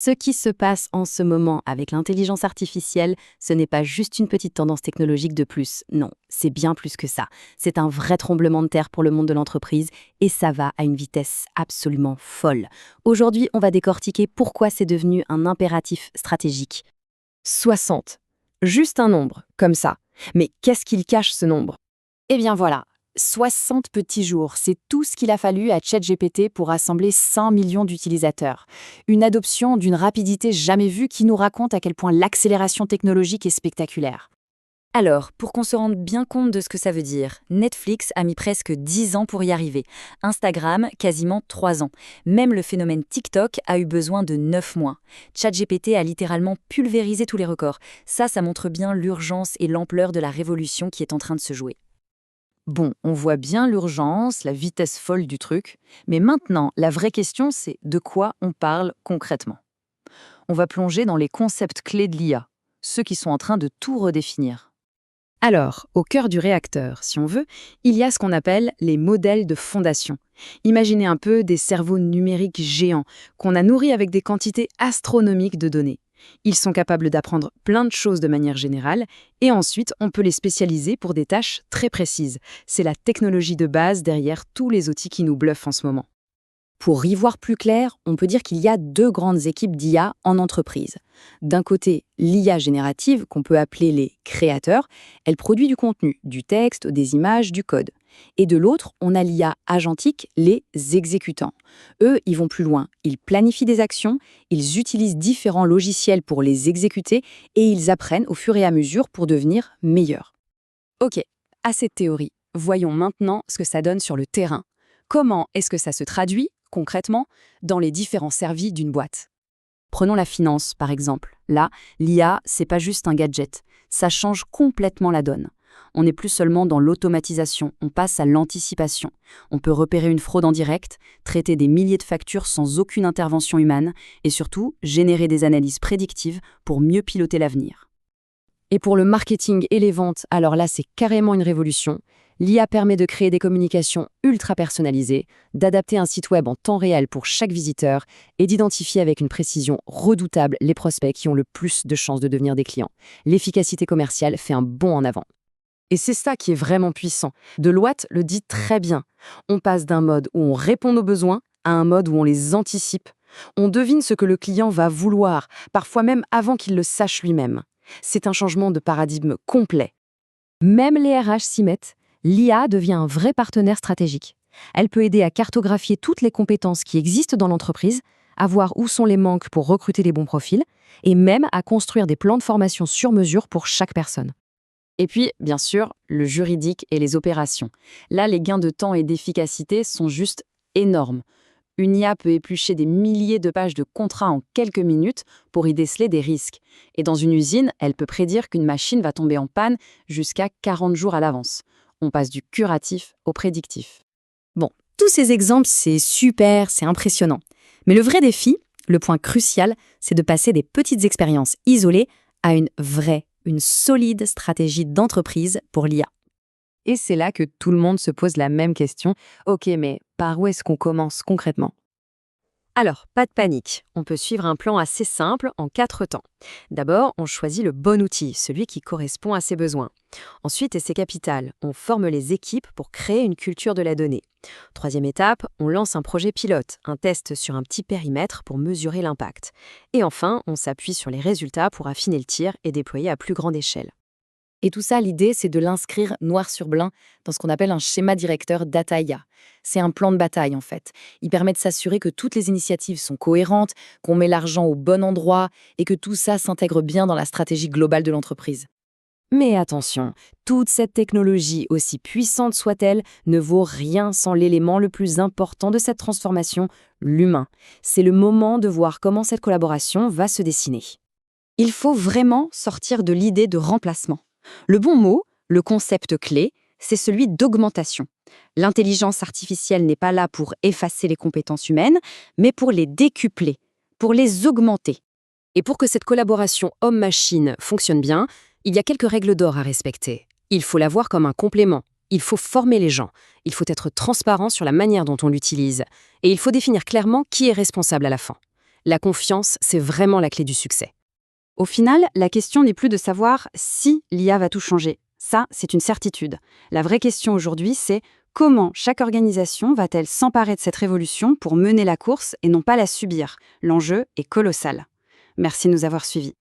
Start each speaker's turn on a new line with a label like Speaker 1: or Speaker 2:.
Speaker 1: Ce qui se passe en ce moment avec l'intelligence artificielle, ce n'est pas juste une petite tendance technologique de plus. Non, c'est bien plus que ça. C'est un vrai tremblement de terre pour le monde de l'entreprise et ça va à une vitesse absolument folle. Aujourd'hui, on va décortiquer pourquoi c'est devenu un impératif stratégique.
Speaker 2: 60. Juste un nombre, comme ça. Mais qu'est-ce qu'il cache ce nombre?
Speaker 3: Eh bien voilà, 60 petits jours, c'est tout ce qu'il a fallu à ChatGPT pour rassembler 100 millions d'utilisateurs. Une adoption d'une rapidité jamais vue qui nous raconte à quel point l'accélération technologique est spectaculaire.
Speaker 1: Alors, pour qu'on se rende bien compte de ce que ça veut dire, Netflix a mis presque 10 ans pour y arriver. Instagram, quasiment 3 ans. Même le phénomène TikTok a eu besoin de 9 mois. ChatGPT a littéralement pulvérisé tous les records. Ça montre bien l'urgence et l'ampleur de la révolution qui est en train de se jouer.
Speaker 2: Bon, on voit bien l'urgence, la vitesse folle du truc, mais maintenant, la vraie question, c'est de quoi on parle concrètement. On va plonger dans les concepts clés de l'IA, ceux qui sont en train de tout redéfinir. Alors, au cœur du réacteur, si on veut, il y a ce qu'on appelle les modèles de fondation. Imaginez un peu des cerveaux numériques géants qu'on a nourris avec des quantités astronomiques de données. Ils sont capables d'apprendre plein de choses de manière générale et ensuite on peut les spécialiser pour des tâches très précises. C'est la technologie de base derrière tous les outils qui nous bluffent en ce moment.
Speaker 1: Pour y voir plus clair, on peut dire qu'il y a deux grandes équipes d'IA en entreprise. D'un côté, l'IA générative, qu'on peut appeler les créateurs, elle produit du contenu, du texte, des images, du code. Et de l'autre, on a l'IA agentique, les exécutants. Eux, ils vont plus loin. Ils planifient des actions, ils utilisent différents logiciels pour les exécuter et ils apprennent au fur et à mesure pour devenir meilleurs.
Speaker 2: Ok, assez de théorie. Voyons maintenant ce que ça donne sur le terrain. Comment est-ce que ça se traduit concrètement, dans les différents services d'une boîte?
Speaker 1: Prenons la finance, par exemple. Là, l'IA, c'est pas juste un gadget. Ça change complètement la donne. On n'est plus seulement dans l'automatisation, on passe à l'anticipation. On peut repérer une fraude en direct, traiter des milliers de factures sans aucune intervention humaine et surtout générer des analyses prédictives pour mieux piloter l'avenir.
Speaker 2: Et pour le marketing et les ventes, alors là, c'est carrément une révolution. L'IA permet de créer des communications ultra personnalisées, d'adapter un site web en temps réel pour chaque visiteur et d'identifier avec une précision redoutable les prospects qui ont le plus de chances de devenir des clients. L'efficacité commerciale fait un bond en avant. Et c'est ça qui est vraiment puissant. Deloitte le dit très bien. On passe d'un mode où on répond aux besoins à un mode où on les anticipe. On devine ce que le client va vouloir, parfois même avant qu'il le sache lui-même. C'est un changement de paradigme complet. Même les RH s'y mettent. L'IA devient un vrai partenaire stratégique. Elle peut aider à cartographier toutes les compétences qui existent dans l'entreprise, à voir où sont les manques pour recruter les bons profils, et même à construire des plans de formation sur mesure pour chaque personne. Et puis, bien sûr, le juridique et les opérations. Là, les gains de temps et d'efficacité sont juste énormes. Une IA peut éplucher des milliers de pages de contrats en quelques minutes pour y déceler des risques. Et dans une usine, elle peut prédire qu'une machine va tomber en panne jusqu'à 40 jours à l'avance. On passe du curatif au prédictif.
Speaker 1: Bon, tous ces exemples, c'est super, c'est impressionnant. Mais le vrai défi, le point crucial, c'est de passer des petites expériences isolées à une solide stratégie d'entreprise pour l'IA.
Speaker 2: Et c'est là que tout le monde se pose la même question. Ok, mais par où est-ce qu'on commence concrètement? Alors, pas de panique. On peut suivre un plan assez simple en 4 temps. D'abord, on choisit le bon outil, celui qui correspond à ses besoins. Ensuite, et c'est capital, on forme les équipes pour créer une culture de la donnée. Troisième étape, on lance un projet pilote, un test sur un petit périmètre pour mesurer l'impact. Et enfin, on s'appuie sur les résultats pour affiner le tir et déployer à plus grande échelle.
Speaker 1: Et tout ça, l'idée, c'est de l'inscrire noir sur blanc dans ce qu'on appelle un schéma directeur Data IA. C'est un plan de bataille, en fait. Il permet de s'assurer que toutes les initiatives sont cohérentes, qu'on met l'argent au bon endroit et que tout ça s'intègre bien dans la stratégie globale de l'entreprise.
Speaker 2: Mais attention, toute cette technologie, aussi puissante soit-elle, ne vaut rien sans l'élément le plus important de cette transformation, l'humain. C'est le moment de voir comment cette collaboration va se dessiner.
Speaker 1: Il faut vraiment sortir de l'idée de remplacement. Le bon mot, le concept clé, c'est celui d'augmentation. L'intelligence artificielle n'est pas là pour effacer les compétences humaines, mais pour les décupler, pour les augmenter.
Speaker 2: Et pour que cette collaboration homme-machine fonctionne bien, il y a quelques règles d'or à respecter. Il faut la voir comme un complément. Il faut former les gens. Il faut être transparent sur la manière dont on l'utilise. Et il faut définir clairement qui est responsable à la fin. La confiance, c'est vraiment la clé du succès.
Speaker 1: Au final, la question n'est plus de savoir si l'IA va tout changer. Ça, c'est une certitude. La vraie question aujourd'hui, c'est comment chaque organisation va-t-elle s'emparer de cette révolution pour mener la course et non pas la subir? L'enjeu est colossal. Merci de nous avoir suivis.